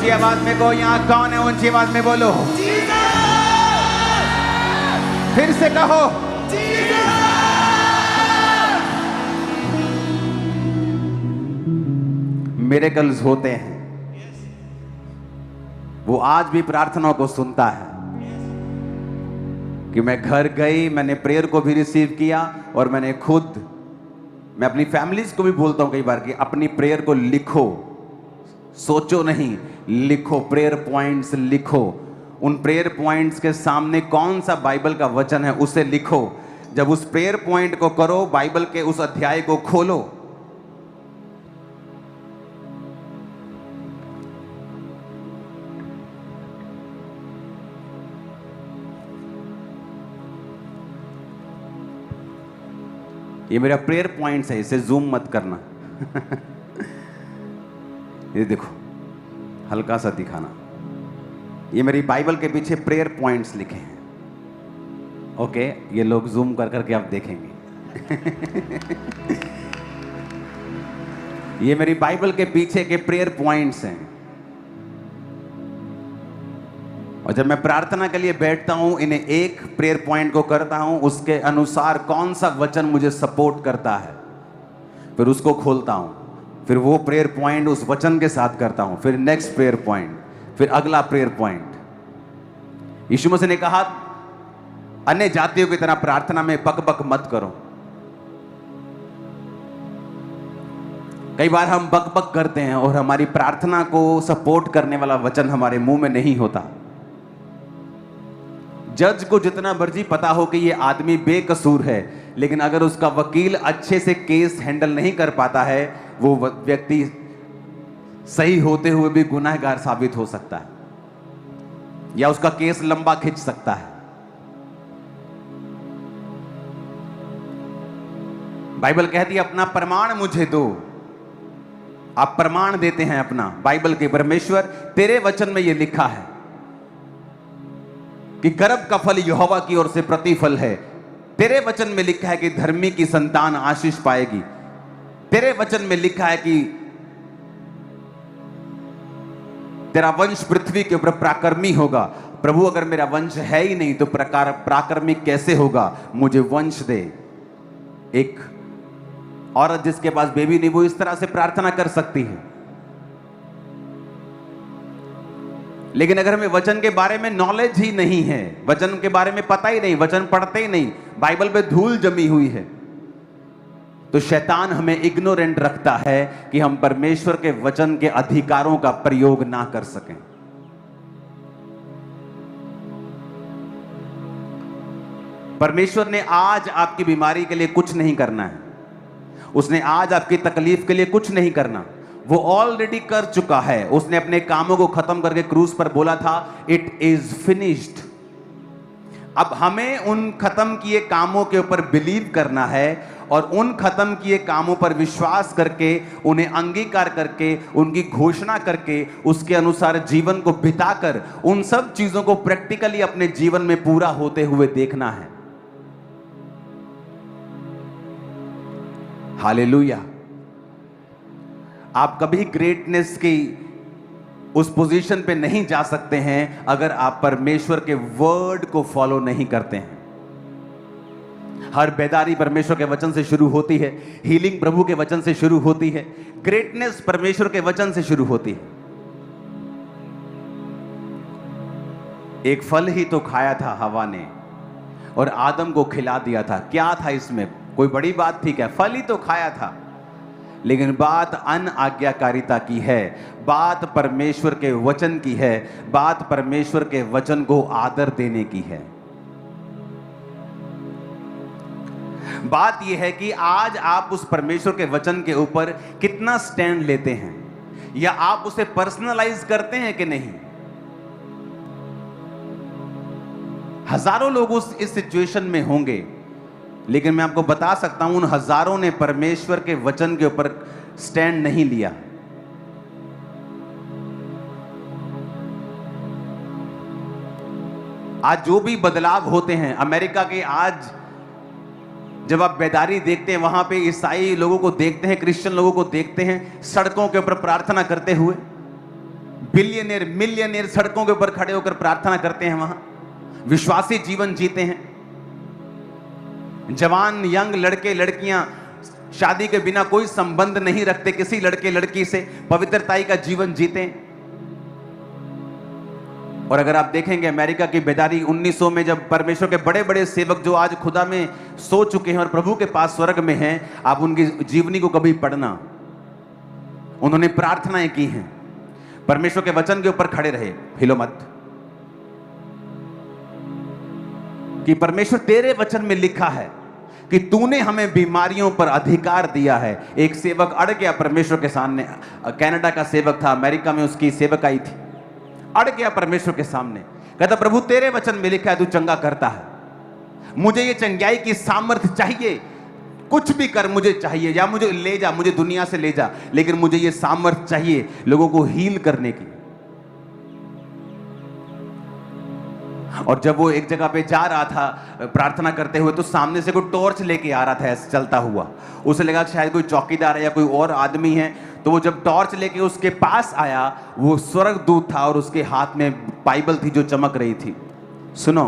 ऊंची आवाज में कहो, यहाँ कौन है? ऊंची आवाज में बोलो। फिर से कहो। मिरेकल्स होते हैं, वो आज भी प्रार्थनाओं को सुनता है। कि मैं घर गई, मैंने प्रेयर को भी रिसीव किया और मैं अपनी फैमिलीज को भी बोलता हूं कई बार कि अपनी प्रेयर को लिखो, सोचो नहीं, लिखो, प्रेयर पॉइंट्स लिखो। उन प्रेयर पॉइंट्स के सामने कौन सा बाइबल का वचन है उसे लिखो। जब उस प्रेयर पॉइंट को करो, बाइबल के उस अध्याय को खोलो। ये मेरा प्रेयर पॉइंट्स है, इसे जूम मत करना। ये देखो, हल्का सा दिखाना। ये मेरी बाइबल के पीछे प्रेयर पॉइंट्स लिखे हैं। ओके, ये लोग जूम कर करके आप देखेंगे। ये मेरी बाइबल के पीछे के प्रेयर पॉइंट्स हैं। और जब मैं प्रार्थना के लिए बैठता हूं, इन्हें एक प्रेयर पॉइंट को करता हूं, उसके अनुसार कौन सा वचन मुझे सपोर्ट करता है, फिर उसको खोलता हूं, फिर वो प्रेयर पॉइंट उस वचन के साथ करता हूं, फिर नेक्स्ट प्रेयर पॉइंट, फिर अगला प्रेयर पॉइंट। यीशु मसीह ने कहा, अन्य जातियों की तरह प्रार्थना में बक मत करो। कई बार हम बक करते हैं और हमारी प्रार्थना को सपोर्ट करने वाला वचन हमारे मुंह में नहीं होता। जज को जितना मर्जी पता हो कि ये आदमी बेकसूर है, लेकिन अगर उसका वकील अच्छे से केस हैंडल नहीं कर पाता है, वो व्यक्ति सही होते हुए भी गुनहगार साबित हो सकता है, या उसका केस लंबा खिंच सकता है। बाइबल कहती है, अपना प्रमाण मुझे दो। आप प्रमाण देते हैं अपना बाइबल के, परमेश्वर तेरे वचन में यह लिखा है कि गर्भ का फल यहोवा की ओर से प्रतिफल है। तेरे वचन में लिखा है कि धर्मी की संतान आशीष पाएगी। तेरे वचन में लिखा है कि तेरा वंश पृथ्वी के ऊपर प्राकर्मी होगा। प्रभु, अगर मेरा वंश है ही नहीं तो प्राकर्मी कैसे होगा? मुझे वंश दे। एक औरत जिसके पास बेबी नहीं, वो इस तरह से प्रार्थना कर सकती है। लेकिन अगर हमें वचन के बारे में नॉलेज ही नहीं है, वचन के बारे में पता ही नहीं, वचन पढ़ते ही नहीं, बाइबल पे धूल जमी हुई है, तो शैतान हमें इग्नोरेंट रखता है कि हम परमेश्वर के वचन के अधिकारों का प्रयोग ना कर सकें। परमेश्वर ने आज आपकी बीमारी के लिए कुछ नहीं करना है, उसने आज आपकी तकलीफ के लिए कुछ नहीं करना, वो ऑलरेडी कर चुका है। उसने अपने कामों को खत्म करके क्रूस पर बोला था, इट इज फिनिश्ड। अब हमें उन खत्म किए कामों के ऊपर बिलीव करना है और उन खत्म किए कामों पर विश्वास करके, उन्हें अंगीकार करके, उनकी घोषणा करके, उसके अनुसार जीवन को बिताकर उन सब चीजों को प्रैक्टिकली अपने जीवन में पूरा होते हुए देखना है। हालेलुया। आप कभी ग्रेटनेस की उस पोजीशन पे नहीं जा सकते हैं अगर आप परमेश्वर के वर्ड को फॉलो नहीं करते हैं। हर बेदारी परमेश्वर के वचन से शुरू होती है, हीलिंग प्रभु के वचन से शुरू होती है, ग्रेटनेस परमेश्वर के वचन से शुरू होती है। एक फल ही तो खाया था हवा ने और आदम को खिला दिया था। क्या था इसमें? कोई बड़ी बात थी क्या? फल ही तो खाया था। लेकिन बात अनआज्ञाकारिता की है, बात परमेश्वर के वचन की है, बात परमेश्वर के वचन को आदर देने की है। बात यह है कि आज आप उस परमेश्वर के वचन के ऊपर कितना स्टैंड लेते हैं, या आप उसे पर्सनलाइज करते हैं कि नहीं। हजारों लोग इस सिचुएशन में होंगे, लेकिन मैं आपको बता सकता हूं, उन हजारों ने परमेश्वर के वचन के ऊपर स्टैंड नहीं लिया। आज जो भी बदलाव होते हैं अमेरिका के, आज जब आप बेदारी देखते हैं, वहां पे ईसाई लोगों को देखते हैं, क्रिश्चियन लोगों को देखते हैं सड़कों के ऊपर प्रार्थना करते हुए, बिलियनियर मिलियनियर सड़कों के ऊपर खड़े होकर प्रार्थना करते हैं, वहां विश्वासी जीवन जीते हैं। जवान यंग लड़के लड़कियां शादी के बिना कोई संबंध नहीं रखते किसी लड़के लड़की से, पवित्रताई का जीवन जीते। और अगर आप देखेंगे अमेरिका की बेदारी 1900 में, जब परमेश्वर के बड़े बड़े सेवक जो आज खुदा में सो चुके हैं और प्रभु के पास स्वर्ग में हैं, आप उनकी जीवनी को कभी पढ़ना, उन्होंने प्रार्थनाएं की हैं, परमेश्वर के वचन के ऊपर खड़े रहे। हिलो मत, कि परमेश्वर तेरे वचन में लिखा है कि तूने हमें बीमारियों पर अधिकार दिया है। एक सेवक अड़ गया परमेश्वर के सामने, कनाडा का सेवक था, अमेरिका में उसकी सेवकाई थी, अड़ गया परमेश्वर के सामने, कहता प्रभु तेरे वचन में लिखा है तू चंगा करता है, मुझे ये चंगाई की सामर्थ्य चाहिए, कुछ भी कर मुझे चाहिए, या मुझे ले जा, मुझे दुनिया से ले जा, लेकिन मुझे ये सामर्थ्य चाहिए लोगों को हील करने की। और जब वो एक जगह पे जा रहा था प्रार्थना करते हुए, तो सामने से कोई टॉर्च लेके आ रहा था ऐसे चलता हुआ। उसे लगा शायद कोई चौकीदार है या कोई और आदमी है, तो वो जब टॉर्च लेके उसके पास आया, वो स्वर्गदूत था और उसके हाथ में बाइबल थी जो चमक रही थी। सुनो,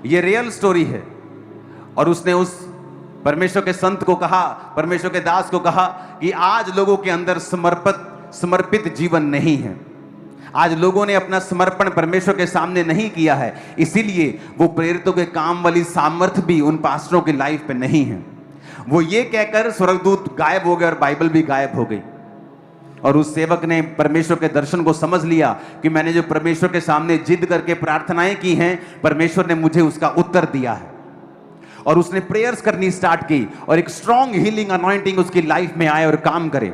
ये रियल स्टोरी है। और उसने उस परमेश्वर के संत को कहा, परमेश्वर के दास को कहा कि आज लोगों के अंदर समर्पित जीवन नहीं है, आज लोगों ने अपना समर्पण परमेश्वर के सामने नहीं किया है, इसीलिए वो प्रेरितों के काम वाली सामर्थ्य भी उन पास्टरों की लाइफ पे नहीं है। वो ये कहकर स्वर्गदूत गायब हो गए और बाइबल भी गायब हो गई। और उस सेवक ने परमेश्वर के दर्शन को समझ लिया कि मैंने जो परमेश्वर के सामने जिद करके प्रार्थनाएं की हैं, परमेश्वर ने मुझे उसका उत्तर दिया है। और उसने प्रेयर्स करनी स्टार्ट की और एक स्ट्रॉन्ग हीलिंग अनॉइंटिंग उसकी लाइफ में आए और काम करे।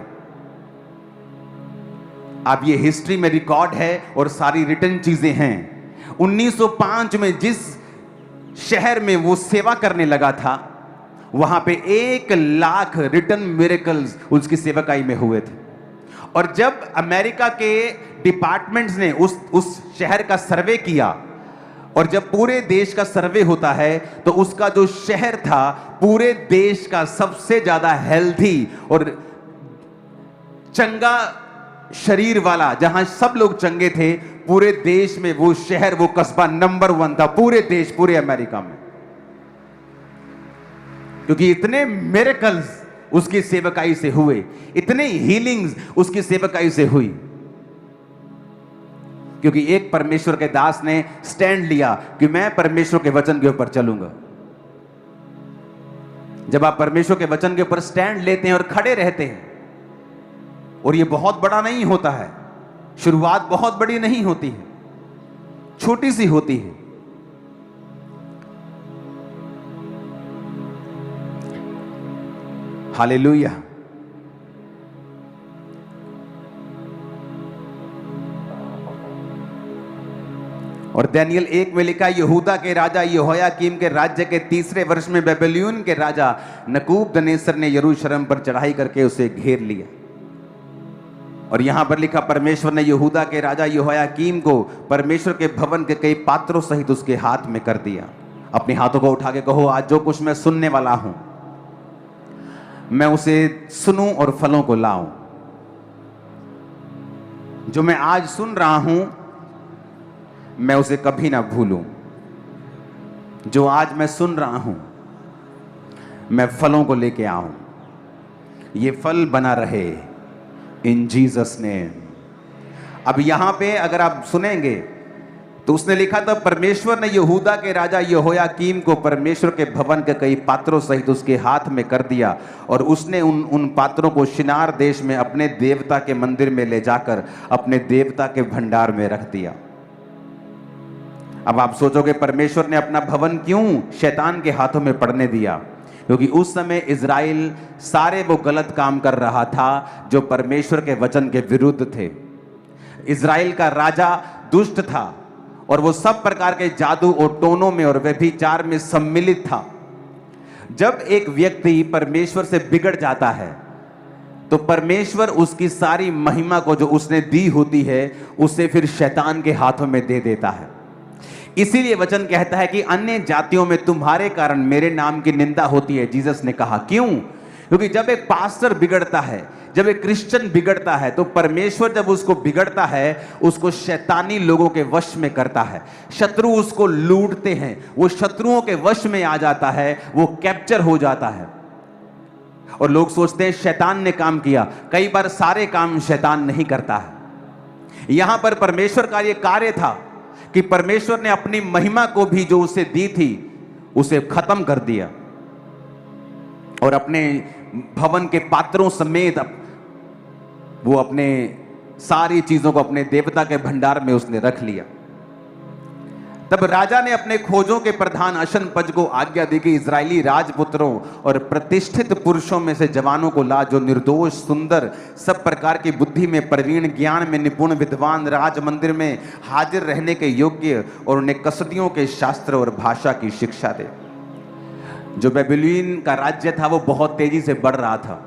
अब ये हिस्ट्री में रिकॉर्ड है और सारी रिटन चीजें हैं। 1905 में जिस शहर में वो सेवा करने लगा था, वहां पे 1 लाख रिटन मिरेकल्स उसकी सेवकाई में हुए थे। और जब अमेरिका के डिपार्टमेंट्स ने उस शहर का सर्वे किया, और जब पूरे देश का सर्वे होता है, तो उसका जो शहर था पूरे देश का सबसे ज्यादा हेल्थी और चंगा शरीर वाला, जहां सब लोग चंगे थे, पूरे देश में वो शहर, वो कस्बा नंबर 1 था पूरे देश, पूरे अमेरिका में। क्योंकि इतने मिरेकल्स उसकी सेवकाई से हुए, इतने हीलिंग्स उसकी सेवकाई से हुई, क्योंकि एक परमेश्वर के दास ने स्टैंड लिया कि मैं परमेश्वर के वचन के ऊपर चलूंगा। जब आप परमेश्वर के वचन के ऊपर स्टैंड लेते हैं और खड़े रहते हैं, और ये बहुत बड़ा नहीं होता है, शुरुआत बहुत बड़ी नहीं होती है, छोटी सी होती है। हालेलुया। और दानियल 1 में लिखा, यहूदा के राजा यहोयाकीम के राज्य के 3रे वर्ष में बेबीलोन के राजा नबूकदनेस्सर ने यरूशलेम पर चढ़ाई करके उसे घेर लिया। और यहां पर लिखा, परमेश्वर ने यहूदा के राजा यहोयाकीम को परमेश्वर के भवन के कई पात्रों सहित उसके हाथ में कर दिया। अपने हाथों को उठा के कहो, आज जो कुछ मैं सुनने वाला हूं, मैं उसे सुनूं और फलों को लाऊं। जो मैं आज सुन रहा हूं, मैं उसे कभी ना भूलूं। जो आज मैं सुन रहा हूं, मैं फलों को लेके आऊं, ये फल बना रहे इन जीसस नेम। अब यहां पे अगर आप सुनेंगे तो उसने लिखा था, परमेश्वर ने यहूदा के राजा यहोयाकीम को परमेश्वर के भवन के कई पात्रों सहित उसके हाथ में कर दिया, और उसने उन पात्रों को शिनार देश में अपने देवता के मंदिर में ले जाकर अपने देवता के भंडार में रख दिया। अब आप सोचोगे, परमेश्वर ने अपना भवन क्यों शैतान के हाथों में पड़ने दिया? क्योंकि उस समय इज़राइल सारे वो गलत काम कर रहा था जो परमेश्वर के वचन के विरुद्ध थे। इज़राइल का राजा दुष्ट था और वो सब प्रकार के जादू और टोनों में और व्यभिचार में सम्मिलित था। जब एक व्यक्ति परमेश्वर से बिगड़ जाता है, तो परमेश्वर उसकी सारी महिमा को जो उसने दी होती है, उसे फिर शैतान के हाथों में दे देता है। इसीलिए वचन कहता है कि अन्य जातियों में तुम्हारे कारण मेरे नाम की निंदा होती है। जीसस ने कहा, क्यों? क्योंकि जब एक पास्टर बिगड़ता है, जब एक क्रिश्चियन बिगड़ता है तो परमेश्वर जब उसको बिगड़ता है उसको शैतानी लोगों के वश में करता है। शत्रु उसको लूटते हैं, वो शत्रुओं के वश में आ जाता है, वो कैप्चर हो जाता है। और लोग सोचते हैं शैतान ने काम किया। कई बार सारे काम शैतान नहीं करता है। यहां पर परमेश्वर का यह कार्य था कि परमेश्वर ने अपनी महिमा को भी जो उसे दी थी उसे खत्म कर दिया और अपने भवन के पात्रों समेत वो अपने सारी चीजों को अपने देवता के भंडार में उसने रख लिया। तब राजा ने अपने खोजों के प्रधान अशनपज को आज्ञा दी कि इजरायली राजपुत्रों और प्रतिष्ठित पुरुषों में से जवानों को ला, जो निर्दोष, सुंदर, सब प्रकार की बुद्धि में प्रवीण, ज्ञान में निपुण, विद्वान, राज मंदिर में हाजिर रहने के योग्य, और उन्हें कसदियों के शास्त्र और भाषा की शिक्षा दे। जो बेबीलोन का राज्य था वो बहुत तेजी से बढ़ रहा था,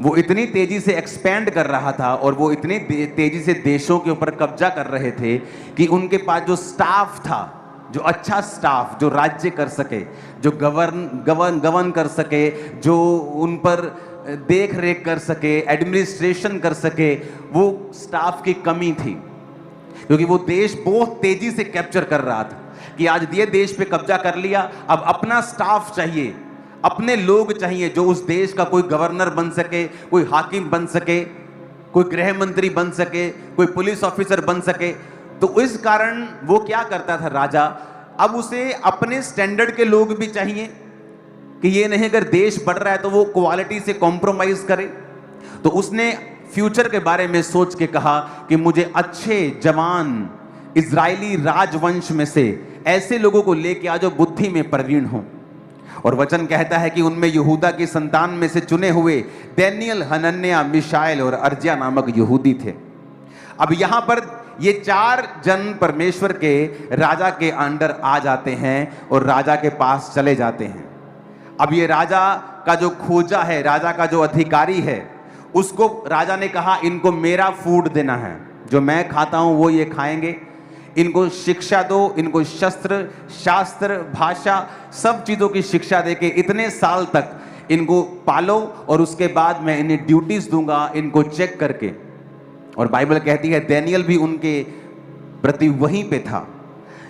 वो इतनी तेजी से एक्सपेंड कर रहा था और वो इतनी तेजी से देशों के ऊपर कब्जा कर रहे थे कि उनके पास जो स्टाफ था, जो अच्छा स्टाफ, जो राज्य कर सके, जो गवर्न कर सके, जो उन पर देख रेख कर सके, एडमिनिस्ट्रेशन कर सके, वो स्टाफ की कमी थी। क्योंकि वो देश बहुत तेजी से कैप्चर कर रहा था कि आज ये देश पे कब्जा कर लिया, अब अपना स्टाफ चाहिए, अपने लोग चाहिए जो उस देश का कोई गवर्नर बन सके, कोई हाकिम बन सके, कोई गृह मंत्री बन सके, कोई पुलिस ऑफिसर बन सके। तो इस कारण वो क्या करता था राजा, अब उसे अपने स्टैंडर्ड के लोग भी चाहिए कि ये नहीं अगर देश बढ़ रहा है तो वो क्वालिटी से कॉम्प्रोमाइज करे। तो उसने फ्यूचर के बारे में सोच के कहा कि मुझे अच्छे जवान इजरायली राजवंश में से ऐसे लोगों को लेके आ जो बुद्धि में प्रवीण हो। और वचन कहता है कि उनमें यहूदा की संतान में से चुने हुए दानियेल, हनन्याह, मिशाएल और अर्जिया नामक यहूदी थे। अब यहां पर ये 4 जन परमेश्वर के राजा के अंडर आ जाते हैं और राजा के पास चले जाते हैं। अब ये राजा का जो खोजा है, राजा का जो अधिकारी है, उसको राजा ने कहा इनको मेरा फूड देना है, जो मैं खाता हूं वो ये खाएंगे। इनको शिक्षा दो, इनको शस्त्र, शास्त्र, भाषा, सब चीज़ों की शिक्षा देके इतने साल तक इनको पालो और उसके बाद मैं इन्हें ड्यूटीज दूंगा, इनको चेक करके। और बाइबल कहती है दानियेल भी उनके प्रति वहीं पे था।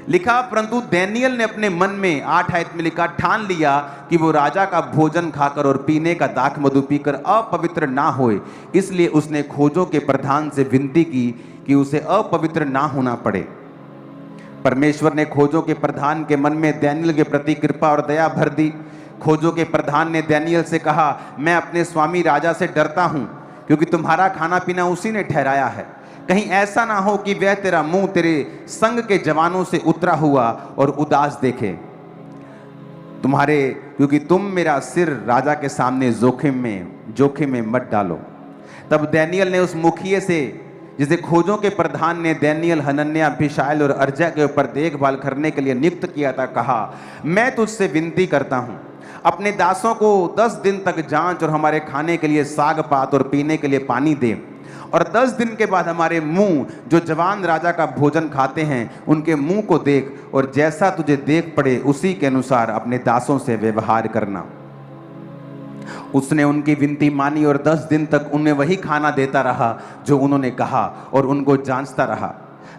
लिखा, परंतु दानियेल ने अपने मन में, 8 आयत में लिखा, ठान लिया कि वो राजा का भोजन खाकर और पीने का दाख मधु पीकर अपवित्र ना होए। इसलिए उसने खोजों के प्रधान से विनती की कि उसे अपवित्र ना होना पड़े। परमेश्वर ने खोजों के प्रधान के मन में दानियेल के प्रति कृपा और दया भर दी। खोजों के प्रधान ने दानियेल से कहा, मैं अपने स्वामी राजा से डरता हूं, क्योंकि तुम्हारा खाना पीना उसी ने ठहराया है। कहीं ऐसा ना हो कि वह तेरा मुंह तेरे संग के जवानों से उतरा हुआ और उदास देखे तुम्हारे, क्योंकि तुम मेरा सिर राजा के सामने जोखिम में मत डालो। तब दानियेल ने उस मुखिए से, जिसे खोजों के प्रधान ने दानियेल, हनन्याह, मिशाएल और अर्जिया के ऊपर देखभाल करने के लिए नियुक्त किया था, कहा, मैं तुझसे विनती करता हूं, अपने दासों को 10 दिन तक जांच और हमारे खाने के लिए साग पात और पीने के लिए पानी दे, और 10 दिन के बाद हमारे मुंह जो जवान राजा का भोजन खाते हैं उनके मुंह को देख, और जैसा तुझे देख पड़े उसी के अनुसार अपने दासों से व्यवहार करना। उसने उनकी विनती मानी और 10 दिन तक उन्हें वही खाना देता रहा जो उन्होंने कहा, और उनको जांचता रहा।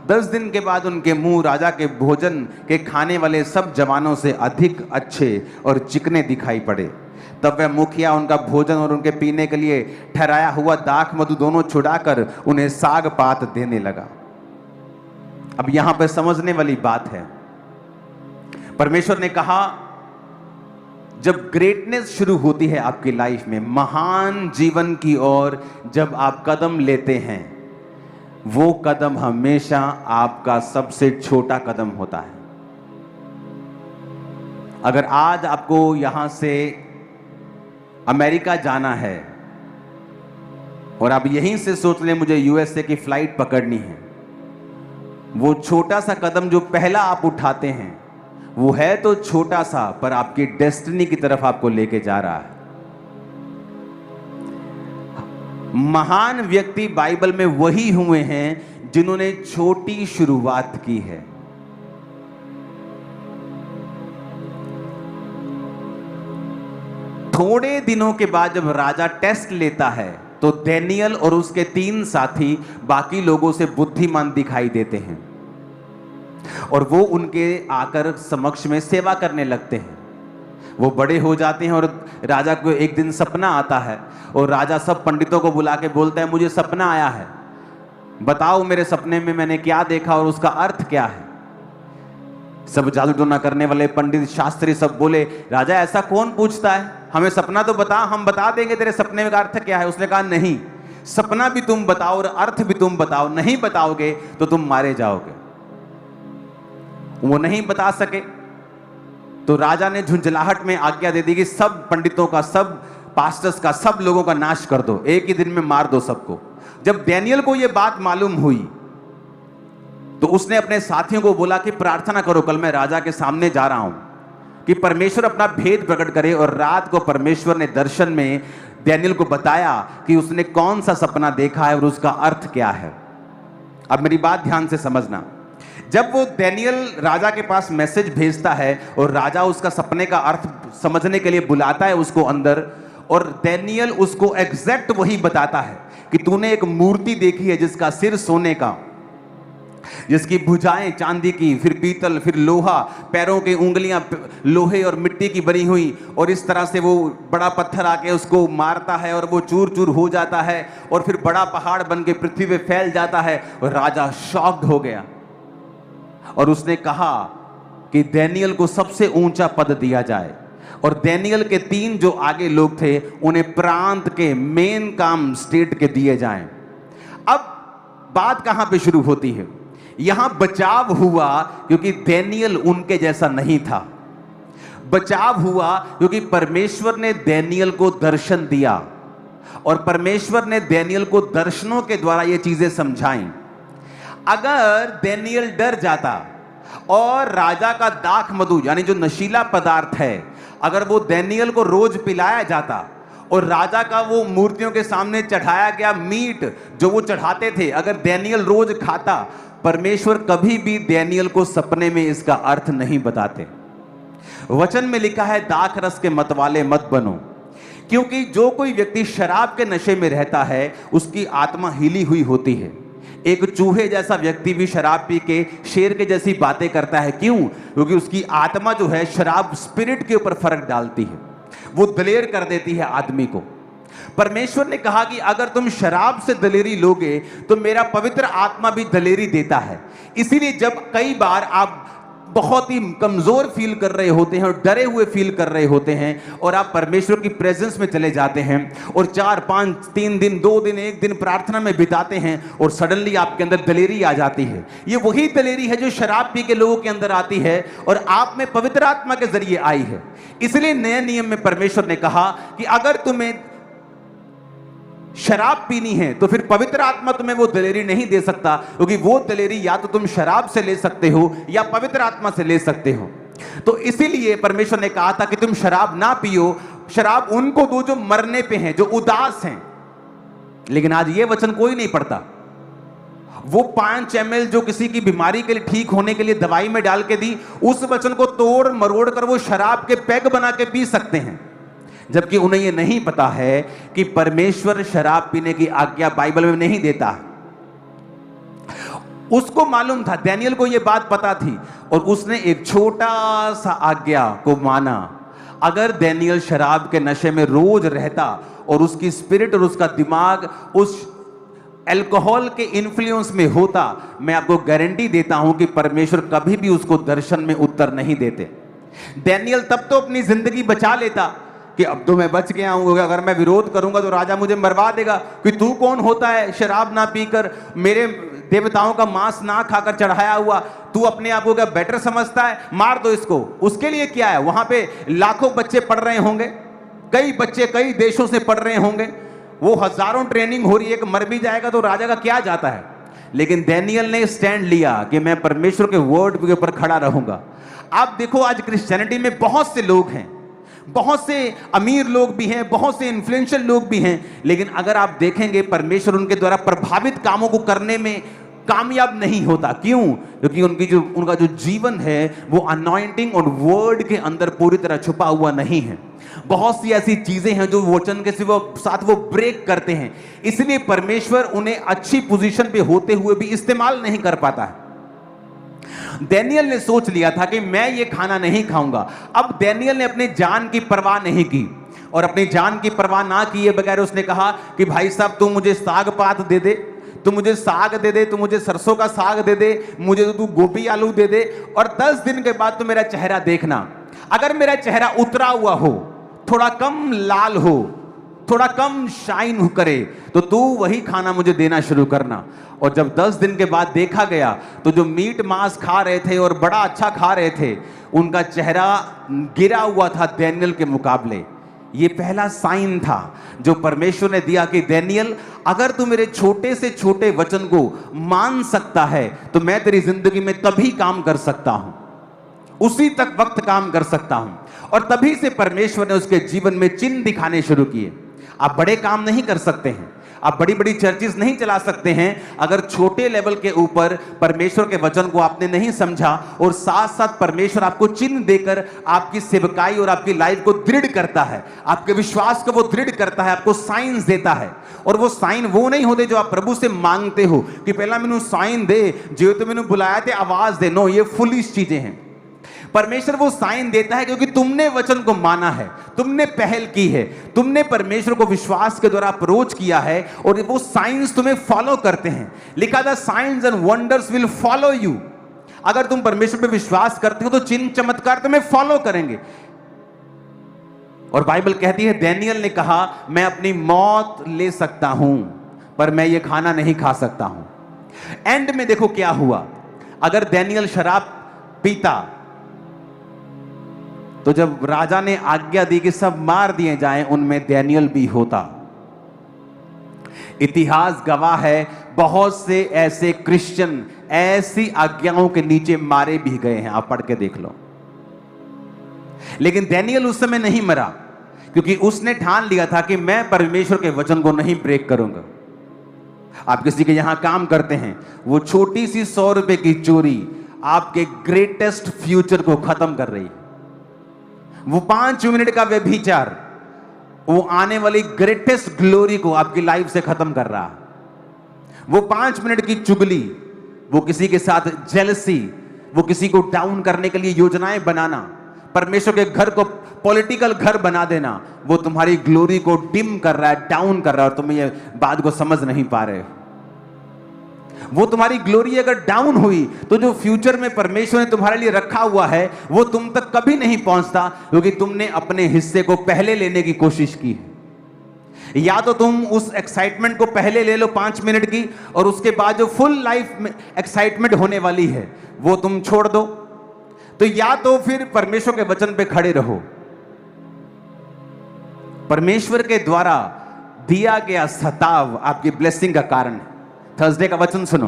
10 दिन के बाद उनके मुंह राजा के भोजन के खाने वाले सब जवानों से अधिक अच्छे और चिकने दिखाई पड़े। तब वह मुखिया उनका भोजन और उनके पीने के लिए ठहराया हुआ दाख मधु दोनों छुड़ाकर उन्हें साग पात देने लगा। अब यहां पर समझने वाली बात है, परमेश्वर ने कहा, जब ग्रेटनेस शुरू होती है आपकी लाइफ में, महान जीवन की ओर जब आप कदम लेते हैं, वो कदम हमेशा आपका सबसे छोटा कदम होता है। अगर आज आपको यहां से अमेरिका जाना है और आप यहीं से सोच लें मुझे यूएसए की फ्लाइट पकड़नी है, वो छोटा सा कदम जो पहला आप उठाते हैं वो है तो छोटा सा, पर आपकी डेस्टिनी की तरफ आपको लेके जा रहा है। महान व्यक्ति बाइबल में वही हुए हैं जिन्होंने छोटी शुरुआत की है। थोड़े दिनों के बाद जब राजा टेस्ट लेता है तो डैनियल और उसके 3 साथी बाकी लोगों से बुद्धिमान दिखाई देते हैं और वो उनके आकर समक्ष में सेवा करने लगते हैं। वो बड़े हो जाते हैं और राजा को एक दिन सपना आता है और राजा सब पंडितों को बुला के बोलता है, मुझे सपना आया है, बताओ मेरे सपने में मैंने क्या देखा और उसका अर्थ क्या है। सब जादू टोना करने वाले पंडित शास्त्री सब बोले, राजा ऐसा कौन पूछता है, हमें सपना तो बता, हम बता देंगे तेरे सपने का अर्थ क्या है। उसने कहा नहीं, सपना भी तुम बताओ और अर्थ भी तुम बताओ, नहीं बताओगे तो तुम मारे जाओगे। वो नहीं बता सके तो राजा ने झुंझलाहट में आज्ञा दे दी कि सब पंडितों का, सब पास्टर्स का, सब लोगों का नाश कर दो, एक ही दिन में मार दो सबको। जब डैनियल को यह बात मालूम हुई तो उसने अपने साथियों को बोला कि प्रार्थना करो, कल मैं राजा के सामने जा रहा हूं कि परमेश्वर अपना भेद प्रकट करे। और रात को परमेश्वर ने दर्शन में डैनियल को बताया कि उसने कौन सा सपना देखा है और उसका अर्थ क्या है। अब मेरी बात ध्यान से समझना, जब वो डैनियल राजा के पास मैसेज भेजता है और राजा उसका सपने का अर्थ समझने के लिए बुलाता है उसको अंदर, और डैनियल उसको एग्जैक्ट वही बताता है कि तूने एक मूर्ति देखी है जिसका सिर सोने का, जिसकी भुजाएं चांदी की, फिर पीतल, फिर लोहा, पैरों की उंगलियां लोहे और मिट्टी की बनी हुई, और इस तरह से वो बड़ा पत्थर आके उसको मारता है और वो चूर चूर हो जाता है और फिर बड़ा पहाड़ बन के पृथ्वी पे फैल जाता है। और राजा शॉक्ड हो गया और उसने कहा कि डैनियल को सबसे ऊंचा पद दिया जाए और डैनियल के 3 जो आगे लोग थे उन्हें प्रांत के मेन काम स्टेट के दिए जाएं। अब बात कहां पे शुरू होती है, यहां बचाव हुआ क्योंकि डैनियल उनके जैसा नहीं था। बचाव हुआ क्योंकि परमेश्वर ने डैनियल को दर्शन दिया और परमेश्वर ने डैनियल को दर्शनों के द्वारा ये चीजें समझाई। अगर डैनियल डर जाता और राजा का दाख मधु यानी जो नशीला पदार्थ है, अगर वो डैनियल को रोज पिलाया जाता और राजा का वो मूर्तियों के सामने चढ़ाया गया मीट जो वो चढ़ाते थे अगर डैनियल रोज खाता, परमेश्वर कभी भी डैनियल को सपने में इसका अर्थ नहीं बताते। वचन में लिखा है, दाख रस के मतवाले मत बनो, क्योंकि जो कोई व्यक्ति शराब के नशे में रहता है उसकी आत्मा हिली हुई होती है। एक चूहे जैसा व्यक्ति भी शराब पी के शेर के जैसी बातें करता है। क्यों? क्योंकि उसकी आत्मा जो है शराब स्पिरिट के ऊपर फर्क डालती है, वो दलेर कर देती है आदमी को। परमेश्वर ने कहा कि अगर तुम शराब से दलेरी लोगे तो मेरा पवित्र आत्मा भी दलेरी देता है। इसीलिए जब कई बार आप बहुत ही कमजोर फील कर रहे होते हैं और डरे हुए फील कर रहे होते हैं और आप परमेश्वर की प्रेजेंस में चले जाते हैं और 4, 5, 3 दिन, 2 दिन, 1 दिन प्रार्थना में बिताते हैं और सडनली आपके अंदर दलेरी आ जाती है। ये वही दलेरी है जो शराब पी के लोगों के अंदर आती है और आप में पवित्र आत्मा के जरिए आई है। इसलिए नए नियम में परमेश्वर ने कहा कि अगर तुम्हें शराब पीनी है तो फिर पवित्र आत्मा तुम्हें वो दलेरी नहीं दे सकता, क्योंकि वो दलेरी या तो तुम शराब से ले सकते हो या पवित्र आत्मा से ले सकते हो। तो इसीलिए परमेश्वर ने कहा था कि तुम शराब ना पियो, शराब उनको दो जो मरने पे हैं, जो उदास हैं। लेकिन आज ये वचन कोई नहीं पढ़ता। वो 5 ml जो किसी की बीमारी के लिए ठीक होने के लिए दवाई में डाल के दी, उस वचन को तोड़ मरोड़ कर वो शराब के पैग बना के पी सकते हैं, जबकि उन्हें यह नहीं पता है कि परमेश्वर शराब पीने की आज्ञा बाइबल में नहीं देता। उसको मालूम था, डैनियल को यह बात पता थी और उसने एक छोटा सा आज्ञा को माना। अगर डैनियल शराब के नशे में रोज रहता और उसकी स्पिरिट और उसका दिमाग उस अल्कोहल के इन्फ्लुएंस में होता, मैं आपको गारंटी देता हूं कि परमेश्वर कभी भी उसको दर्शन में उत्तर नहीं देते। डैनियल तब तो अपनी जिंदगी बचा लेता कि अब तो मैं बच गया हूं, अगर मैं विरोध करूंगा तो राजा मुझे मरवा देगा कि तू कौन होता है शराब ना पीकर, मेरे देवताओं का मांस ना खाकर चढ़ाया हुआ, तू अपने आप को क्या बेटर समझता है, मार दो इसको। उसके लिए क्या है, वहां पे लाखों बच्चे पढ़ रहे होंगे, कई बच्चे कई देशों से पढ़ रहे होंगे, वो हजारों ट्रेनिंग हो रही है, एक मर भी जाएगा तो राजा का क्या जाता है। लेकिन डैनियल ने स्टैंड लिया कि मैं परमेश्वर के वर्ड के ऊपर खड़ा रहूंगा। आप देखो आज क्रिश्चियनिटी में बहुत से लोग हैं, बहुत से अमीर लोग भी हैं, बहुत से इन्फ्लुएंशियल लोग भी हैं, लेकिन अगर आप देखेंगे परमेश्वर उनके द्वारा प्रभावित कामों को करने में कामयाब नहीं होता। क्यों? क्योंकि उनका जो जीवन है वो अनॉइंटिंग और वर्ड के अंदर पूरी तरह छुपा हुआ नहीं है। बहुत सी ऐसी चीजें हैं जो वचन के साथ वो ब्रेक करते हैं, इसलिए परमेश्वर उन्हें अच्छी पोजीशन पे होते हुए भी इस्तेमाल नहीं कर पाता है। दानियेल ने सोच लिया था कि मैं ये खाना नहीं खाऊंगा। अब दानियेल ने अपनी जान की परवाह नहीं की, और अपनी जान की परवाह ना किए बगैर उसने कहा कि भाई साहब तू मुझे साग पात दे दे, तू मुझे साग दे दे, तू मुझे सरसों का साग दे दे, मुझे तो तू गोभी आलू दे दे, और 10 दिन के बाद तो मेरा चेहरा देखना, अगर मेरा चेहरा उतरा हुआ हो, थोड़ा कम लाल हो, थोड़ा कम शाइन करे, तो तू वही खाना मुझे देना शुरू करना। और जब 10 दिन के बाद देखा गया तो जो मीट मांस खा रहे थे और बड़ा अच्छा खा रहे थे, उनका चेहरा गिरा हुआ था दानियेल के मुकाबले। ये पहला साइन था जो परमेश्वर ने दिया कि दानियेल, अगर तू मेरे छोटे से छोटे वचन को मान सकता है तो मैं तेरी जिंदगी में तभी काम कर सकता हूं, उसी तक वक्त काम कर सकता हूं। और तभी से परमेश्वर ने उसके जीवन में चिन्ह दिखाने शुरू किए। आप बड़े काम नहीं कर सकते हैं, आप बड़ी बड़ी चर्चेस नहीं चला सकते हैं अगर छोटे लेवल के ऊपर परमेश्वर के वचन को आपने नहीं समझा, और साथ साथ परमेश्वर आपको चिन्ह देकर आपकी सेवकाई और आपकी लाइफ को दृढ़ करता है, आपके विश्वास को वो दृढ़ करता है, आपको साइंस देता है। और वो साइन वो नहीं होते जो आप प्रभु से मांगते हो कि पहला मैनू साइन दे, जो तो मैनू बुलाया थे आवाज दे। नो, ये फुलिश चीजें हैं। परमेश्वर वो साइन देता है क्योंकि तुमने वचन को माना है, तुमने पहल की है, तुमने परमेश्वर को विश्वास के द्वारा अप्रोच किया है, और वो साइंस तुम्हें फॉलो करते हैं। लिखा था science and wonders will follow you. अगर तुम परमेश्वर पे विश्वास करते हो तो चिन्ह चमत्कार तुम्हें फॉलो करेंगे। और बाइबल कहती है दानियेल ने कहा मैं अपनी मौत ले सकता हूं पर मैं ये खाना नहीं खा सकता हूं। एंड में देखो क्या हुआ। अगर दानियेल शराब पीता तो जब राजा ने आज्ञा दी कि सब मार दिए जाएं, उनमें दानियेल भी होता। इतिहास गवाह है, बहुत से ऐसे क्रिश्चियन ऐसी आज्ञाओं के नीचे मारे भी गए हैं, आप पढ़ के देख लो। लेकिन दानियेल उस समय नहीं मरा क्योंकि उसने ठान लिया था कि मैं परमेश्वर के वचन को नहीं ब्रेक करूंगा। आप किसी के यहां काम करते हैं, वो छोटी सी 100 रुपए की चोरी आपके ग्रेटेस्ट फ्यूचर को खत्म कर रही है। वो 5 मिनट का व्यभिचार वो आने वाली ग्रेटेस्ट ग्लोरी को आपकी लाइफ से खत्म कर रहा है। वो 5 मिनट की चुगली, वो किसी के साथ जेलसी, वो किसी को डाउन करने के लिए योजनाएं बनाना, परमेश्वर के घर को पॉलिटिकल घर बना देना, वो तुम्हारी ग्लोरी को डिम कर रहा है, डाउन कर रहा है, और तुम ये बात को समझ नहीं पा रहे हो। वो तुम्हारी ग्लोरी अगर डाउन हुई तो जो फ्यूचर में परमेश्वर ने तुम्हारे लिए रखा हुआ है वो तुम तक कभी नहीं पहुंचता, क्योंकि तुमने अपने हिस्से को पहले लेने की कोशिश की है। या तो तुम उस एक्साइटमेंट को पहले ले लो 5 मिनट की, और उसके बाद जो फुल लाइफ में एक्साइटमेंट होने वाली है वो तुम छोड़ दो। तो या तो फिर परमेश्वर के वचन पे खड़े रहो। परमेश्वर के द्वारा दिया गया सताव आपकी ब्लेसिंग का कारण है। थर्सडे का वचन सुनो,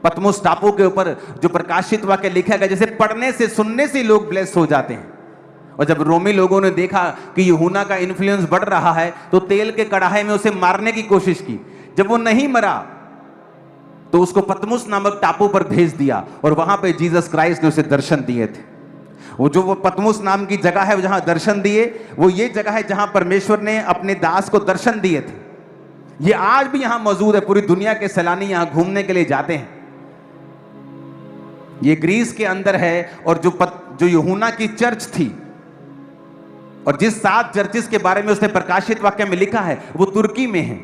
पतमुस टापू के ऊपर जो प्रकाशित वाक्य लिखा गया, जैसे पढ़ने से सुनने से लोग ब्लेस हो जाते हैं। और जब रोमी लोगों ने देखा कि यूहन्ना का इन्फ्लुएंस बढ़ रहा है तो तेल के कड़ाहे में उसे मारने की कोशिश की। जब वो नहीं मरा तो उसको पतमुस नामक टापू पर भेज दिया, और वहां पे जीसस क्राइस्ट ने उसे दर्शन दिए थे। वो पतमुस नाम की जगह है जहां दर्शन दिए, वो ये जगह है जहां परमेश्वर ने अपने दास को दर्शन दिए थे। ये आज भी यहां मौजूद है, पूरी दुनिया के सैलानी यहां घूमने के लिए जाते हैं। ये ग्रीस के अंदर है, और जो यूहन्ना की चर्च थी और जिस 7 चर्चेस के बारे में उसने प्रकाशित वाक्य में लिखा है वो तुर्की में है।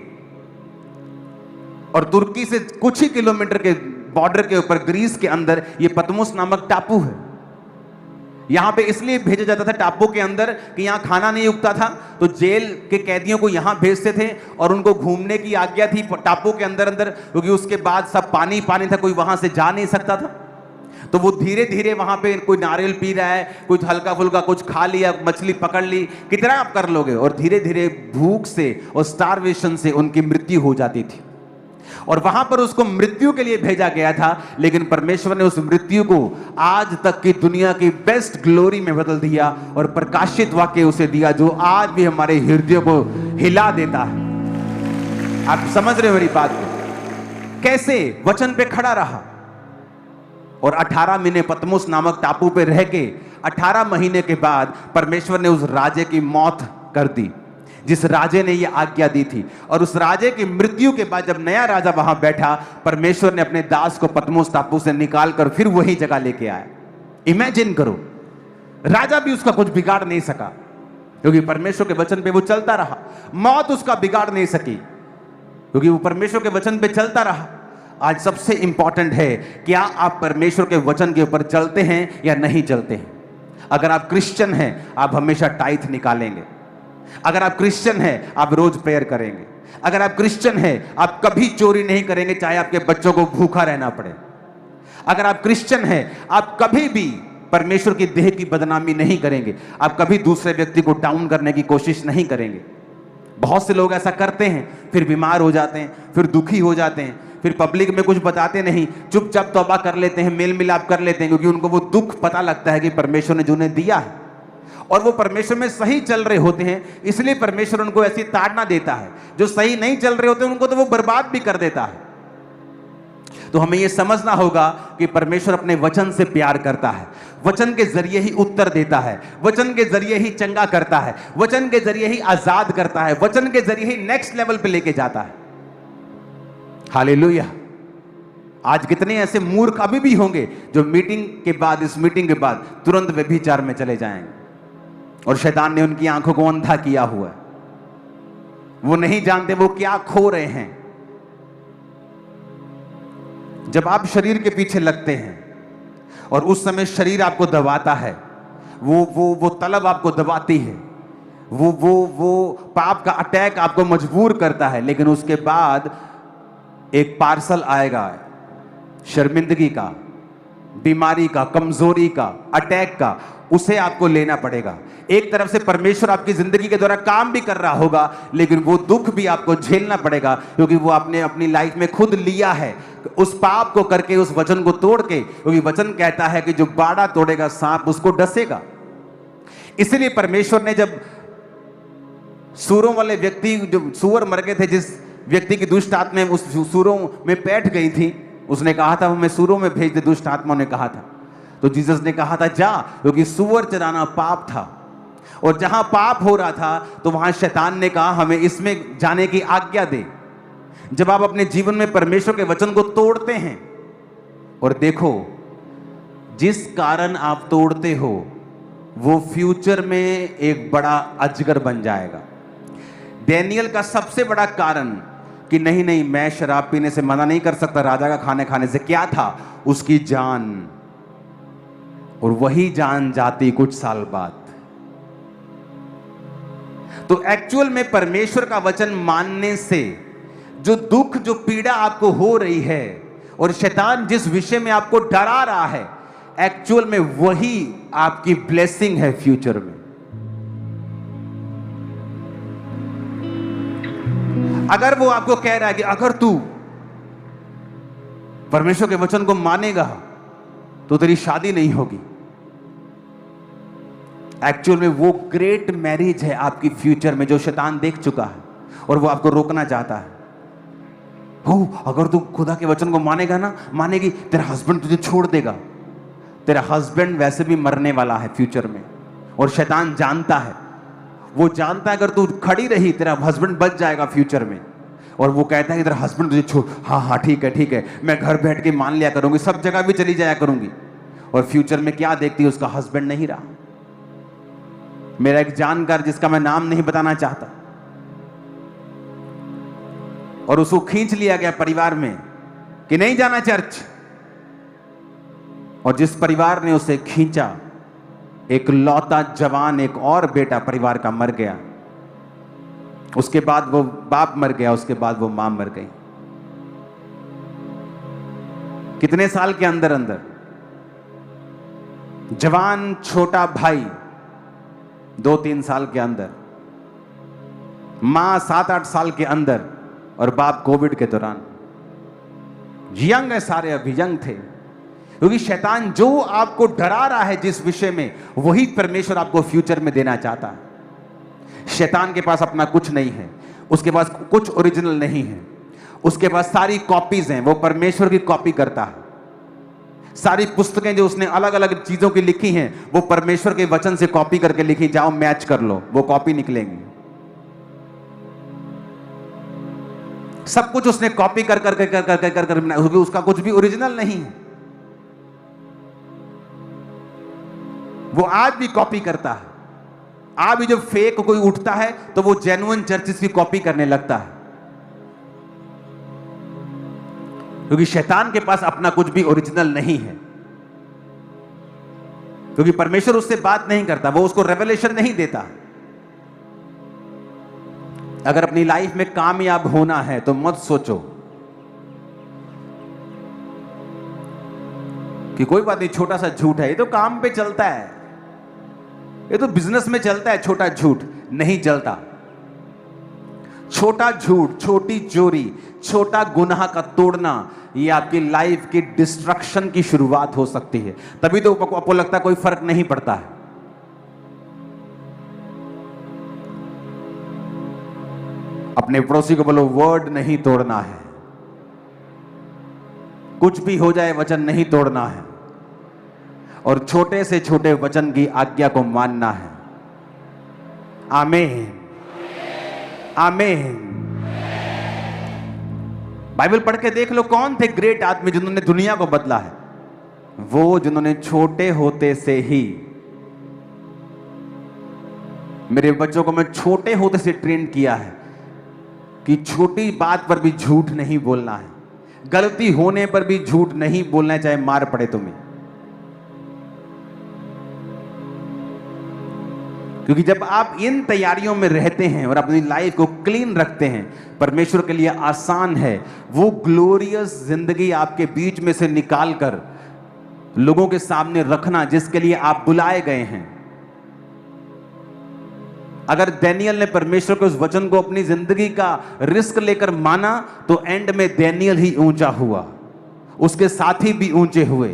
और तुर्की से कुछ ही किलोमीटर के बॉर्डर के ऊपर ग्रीस के अंदर ये पतमुस नामक टापू है। यहां पे इसलिए भेजा जाता था टापू के अंदर कि यहां खाना नहीं उगता था, तो जेल के कैदियों को यहां भेजते थे, और उनको घूमने की आज्ञा थी टापू के अंदर अंदर, क्योंकि उसके बाद सब पानी पानी था, कोई वहां से जा नहीं सकता था। तो वो धीरे धीरे वहां पे कोई नारियल पी रहा है, कुछ हल्का फुल्का कुछ खा लिया, मछली पकड़ ली, कितना आप कर लोगे। और धीरे धीरे भूख से और स्टारवेशन से उनकी मृत्यु हो जाती थी, और वहां पर उसको मृत्यु के लिए भेजा गया था। लेकिन परमेश्वर ने उस मृत्यु को आज तक की दुनिया की बेस्ट ग्लोरी में बदल दिया, और प्रकाशित वाक्य उसे दिया जो आज भी हमारे हृदय को हिला देता है। आप समझ रहे हो मेरी बात को? कैसे वचन पे खड़ा रहा, और 18 महीने पतमुस नामक टापू पे रह के 18 महीने के बाद परमेश्वर ने उस राजे की मौत कर दी, जिस राजे ने यह आज्ञा दी थी। और उस राजे की मृत्यु के बाद जब नया राजा वहां बैठा, परमेश्वर ने अपने दास को पतमोस टापू से निकालकर फिर वही जगह लेके आया। इमेजिन करो, राजा भी उसका कुछ बिगाड़ नहीं सका, क्योंकि परमेश्वर के वचन पे वो चलता रहा। मौत उसका बिगाड़ नहीं सकी, क्योंकि वो परमेश्वर के वचन पे चलता रहा। आज सबसे इंपॉर्टेंट है, क्या आप परमेश्वर के वचन के ऊपर चलते हैं या नहीं चलते हैं? अगर आप क्रिश्चियन हैं, आप हमेशा टाइथ निकालेंगे। अगर आप क्रिश्चियन हैं, आप रोज प्रेयर करेंगे। अगर आप क्रिश्चियन हैं, आप कभी चोरी नहीं करेंगे, चाहे आपके बच्चों को भूखा रहना पड़े। अगर आप क्रिश्चियन हैं, आप कभी भी परमेश्वर की देह की बदनामी नहीं करेंगे। आप कभी दूसरे व्यक्ति को डाउन करने की कोशिश नहीं करेंगे। बहुत से लोग ऐसा करते हैं, फिर बीमार हो जाते हैं, फिर दुखी हो जाते हैं, फिर पब्लिक में कुछ बताते नहीं, चुपचाप तौबा कर लेते हैं, मेल मिलाप कर लेते हैं, क्योंकि उनको वो दुख पता लगता है कि परमेश्वर ने जो उन्हें दिया है और वो परमेश्वर में सही चल रहे होते हैं, इसलिए परमेश्वर उनको ऐसी ताड़ना देता है। जो सही नहीं चल रहे होते हैं, उनको तो वो बर्बाद भी कर देता है। तो हमें यह समझना होगा कि परमेश्वर अपने वचन से प्यार करता है, वचन के जरिए ही उत्तर देता है, वचन के जरिए ही चंगा करता है, वचन के जरिए ही आजाद करता है, वचन के जरिए ही नेक्स्ट लेवल पे लेके जाता है। हालेलुया। आज कितने ऐसे मूर्ख अभी भी होंगे जो मीटिंग के बाद, इस मीटिंग के बाद तुरंत व्यभिचार में चले जाएंगे और शैतान ने उनकी आंखों को अंधा किया हुआ है। वो नहीं जानते वो क्या खो रहे हैं। जब आप शरीर के पीछे लगते हैं और उस समय शरीर आपको दबाता है, वो तलब आपको दबाती है, वो पाप का अटैक आपको मजबूर करता है, लेकिन उसके बाद एक पार्सल आएगा शर्मिंदगी का, बीमारी का, कमजोरी का, अटैक का, उसे आपको लेना पड़ेगा। एक तरफ से परमेश्वर आपकी जिंदगी के द्वारा काम भी कर रहा होगा, लेकिन वो दुख भी आपको झेलना पड़ेगा, क्योंकि वो आपने अपनी लाइफ में खुद लिया है उस पाप को करके, उस वचन को तोड़ के। क्योंकि वचन कहता है कि जो बाड़ा तोड़ेगा सांप उसको डसेगा। इसलिए परमेश्वर ने जब सूरों वाले व्यक्ति, जो सूअर मर गए थे, जिस व्यक्ति की दुष्ट आत्मा उस सूरों में बैठ गई थी, उसने कहा था हमें सूरों में भेज दे, दुष्ट आत्मा ने कहा था। तो जीसस ने कहा था जा, क्योंकि सूअर चराना पाप था और जहां पाप हो रहा था तो वहां शैतान ने कहा हमें इसमें जाने की आज्ञा दे। जब आप अपने जीवन में परमेश्वर के वचन को तोड़ते हैं, और देखो जिस कारण आप तोड़ते हो वो फ्यूचर में एक बड़ा अजगर बन जाएगा। डैनियल का सबसे बड़ा कारण कि नहीं मैं शराब पीने से मना नहीं कर सकता, राजा का खाने खाने से, क्या था? उसकी जान। और वही जान जाती कुछ साल बाद। तो एक्चुअल में परमेश्वर का वचन मानने से जो दुख, जो पीड़ा आपको हो रही है और शैतान जिस विषय में आपको डरा रहा है, एक्चुअल में वही आपकी ब्लेसिंग है फ्यूचर में। अगर वो आपको कह रहा है कि अगर तू परमेश्वर के वचन को मानेगा तो तेरी शादी नहीं होगी, एक्चुअल में वो ग्रेट मैरिज है आपकी फ्यूचर में, जो शैतान देख चुका है और वो आपको रोकना चाहता है। अगर तू खुदा के वचन को मानेगा ना, मानेगी, तेरा हस्बैंड तुझे छोड़ देगा। तेरा हस्बैंड वैसे भी मरने वाला है फ्यूचर में, और शैतान जानता है, वो जानता है अगर तू खड़ी रही तेरा हस्बैंड बच जाएगा फ्यूचर में। और वो कहता है कि तेरा हस्बैंड तुझे छोड़, हाँ ठीक है, मैं घर बैठ के मान लिया करूंगी, सब जगह भी चली जाया करूंगी। और फ्यूचर में क्या देखती है, उसका हस्बैंड नहीं रहा। मेरा एक जानकार, जिसका मैं नाम नहीं बताना चाहता, और उसको खींच लिया गया परिवार में कि नहीं जाना चर्च, और जिस परिवार ने उसे खींचा, एक लौता जवान, एक और बेटा परिवार का मर गया। उसके बाद वो बाप मर गया, उसके बाद वो मां मर गई। कितने साल के अंदर अंदर? जवान छोटा भाई 2-3 साल के अंदर, मां 7-8 साल के अंदर, और बाप कोविड के दौरान। यंग है सारे, अभी यंग थे। क्योंकि शैतान जो आपको डरा रहा है जिस विषय में, वही परमेश्वर आपको फ्यूचर में देना चाहता है। शैतान के पास अपना कुछ नहीं है, उसके पास कुछ ओरिजिनल नहीं है, उसके पास सारी कॉपीज हैं। वो परमेश्वर की कॉपी करता है। सारी पुस्तकें जो उसने अलग अलग चीजों की लिखी हैं वो परमेश्वर के वचन से कॉपी करके लिखी। जाओ मैच कर लो, वो कॉपी निकलेंगी। सब कुछ उसने कॉपी कर कर कर कर कर कर कर कर उसका कुछ भी ओरिजिनल नहीं है। वो आज भी कॉपी करता है। आज भी जब फेक कोई उठता है तो वो जेन्युइन चर्चेस की कॉपी करने लगता है, क्योंकि शैतान के पास अपना कुछ भी ओरिजिनल नहीं है। क्योंकि परमेश्वर उससे बात नहीं करता, वो उसको रेवलेशन नहीं देता। अगर अपनी लाइफ में कामयाब होना है तो मत सोचो कि कोई बात नहीं, छोटा सा झूठ है, ये तो काम पे चलता है, ये तो बिजनेस में चलता है। छोटा झूठ नहीं चलता। छोटा झूठ, छोटी चोरी, छोटा गुनाह का तोड़ना, ये आपकी लाइफ की डिस्ट्रक्शन की शुरुआत हो सकती है। तभी तो आपको लगता है कोई फर्क नहीं पड़ता है। अपने पड़ोसी को बोलो, वर्ड नहीं तोड़ना है। कुछ भी हो जाए वचन नहीं तोड़ना है, और छोटे से छोटे वचन की आज्ञा को मानना है। आमीन, आमीन। बाइबल पढ़ के देख लो, कौन थे ग्रेट आदमी जिन्होंने दुनिया को बदला है? वो जिन्होंने छोटे होते से ही, मेरे बच्चों को मैं छोटे होते से ट्रेन किया है कि छोटी बात पर भी झूठ नहीं बोलना है, गलती होने पर भी झूठ नहीं बोलना है, चाहे मार पड़े तुम्हें। क्योंकि जब आप इन तैयारियों में रहते हैं और अपनी लाइफ को क्लीन रखते हैं, परमेश्वर के लिए आसान है वो ग्लोरियस जिंदगी आपके बीच में से निकालकर लोगों के सामने रखना जिसके लिए आप बुलाए गए हैं। अगर डैनियल ने परमेश्वर के उस वचन को अपनी जिंदगी का रिस्क लेकर माना तो एंड में डैनियल ही ऊंचा हुआ, उसके साथी भी ऊंचे हुए।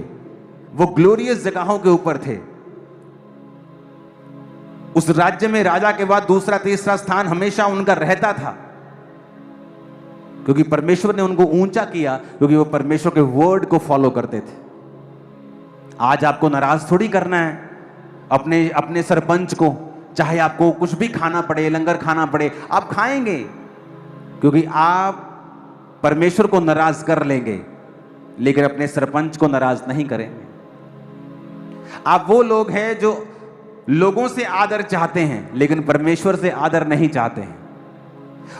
वो ग्लोरियस जगहों के ऊपर थे। उस राज्य में राजा के बाद दूसरा तीसरा स्थान हमेशा उनका रहता था, क्योंकि परमेश्वर ने उनको ऊंचा किया, क्योंकि वो परमेश्वर के वर्ड को फॉलो करते थे। आज आपको नाराज थोड़ी करना है अपने सरपंच को, चाहे आपको कुछ भी खाना पड़े, लंगर खाना पड़े, आप खाएंगे, क्योंकि आप परमेश्वर को नाराज कर लेंगे लेकिन अपने सरपंच को नाराज नहीं करेंगे। आप वो लोग हैं जो लोगों से आदर चाहते हैं लेकिन परमेश्वर से आदर नहीं चाहते हैं,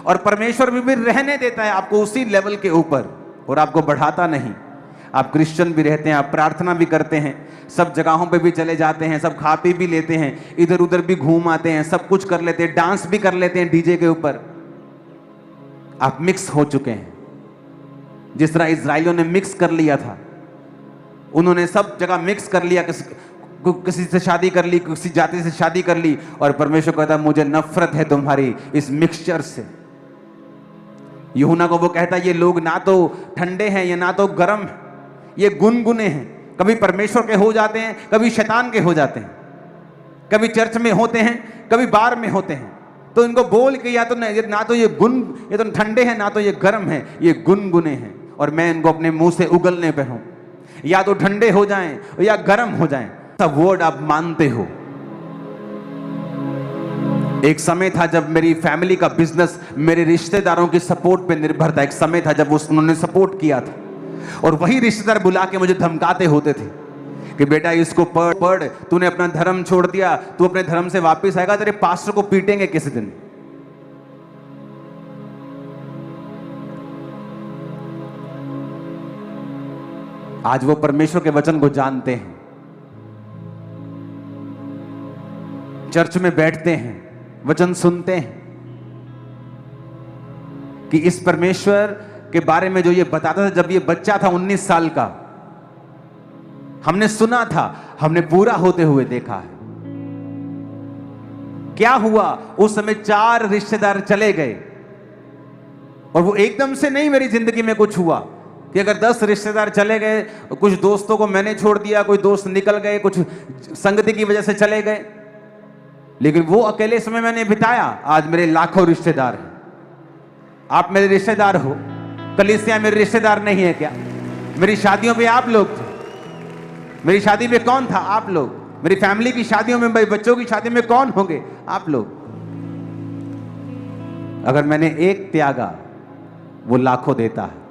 और परमेश्वर भी रहने देता है आपको उसी लेवल के ऊपर और आपको बढ़ाता नहीं। आप क्रिश्चियन भी रहते हैं, आप प्रार्थना भी करते हैं, सब जगहों पे भी चले जाते हैं, सब खा पी भी लेते हैं, इधर उधर भी घूम आते हैं, सब कुछ कर लेते हैं, डांस भी कर लेते हैं डीजे के ऊपर। आप मिक्स हो चुके हैं, जिस तरह इजराइलियों ने मिक्स कर लिया था। उन्होंने सब जगह मिक्स कर लिया, किसी से शादी कर ली, किसी जाति से शादी कर ली, और परमेश्वर कहता है मुझे नफरत है तुम्हारी इस मिक्सचर से। यूहन्ना को वो कहता है ये लोग ना तो ठंडे हैं या ना तो गर्म, ये गुनगुने हैं, कभी परमेश्वर के हो जाते हैं, कभी शैतान के हो जाते हैं, कभी चर्च में होते हैं, कभी बार में होते हैं। तो इनको बोल के या तो ना तो ये तो ठंडे हैं ना तो ये गर्म है, ये गुनगुने हैं, और मैं इनको अपने मुंह से उगलने पे हूं, या तो ठंडे हो जाएं या गर्म हो जाएं। सब वर्ड आप मानते हो। एक समय था जब मेरी फैमिली का बिजनेस मेरे रिश्तेदारों की सपोर्ट पे निर्भर था। एक समय था जब उन्होंने सपोर्ट किया था, और वही रिश्तेदार बुला के मुझे धमकाते होते थे कि बेटा इसको पढ़, तूने अपना धर्म छोड़ दिया, तू अपने धर्म से वापस आएगा, तेरे पास्टर को पीटेंगे किसी दिन। आज वो परमेश्वर के वचन को जानते हैं, चर्च में बैठते हैं, वचन सुनते हैं कि इस परमेश्वर के बारे में जो ये बताता था। जब ये बच्चा था 19 साल का, हमने सुना था, हमने पूरा होते हुए देखा है। क्या हुआ उस समय? 4 रिश्तेदार चले गए, और वो एकदम से नहीं मेरी जिंदगी में कुछ हुआ कि अगर 10 रिश्तेदार चले गए, कुछ दोस्तों को मैंने छोड़ दिया, कोई दोस्त निकल गए, कुछ संगति की वजह से चले गए, लेकिन वो अकेले समय मैंने बिताया। आज मेरे लाखों रिश्तेदार हैं। आप मेरे रिश्तेदार हो, कलीसिया मेरे रिश्तेदार नहीं है क्या? मेरी शादियों पे आप लोग थे, मेरी शादी में कौन था? आप लोग। मेरी फैमिली की शादियों में, मेरे बच्चों की शादी में कौन होंगे? आप लोग। अगर मैंने एक त्यागा, वो लाखों देता है।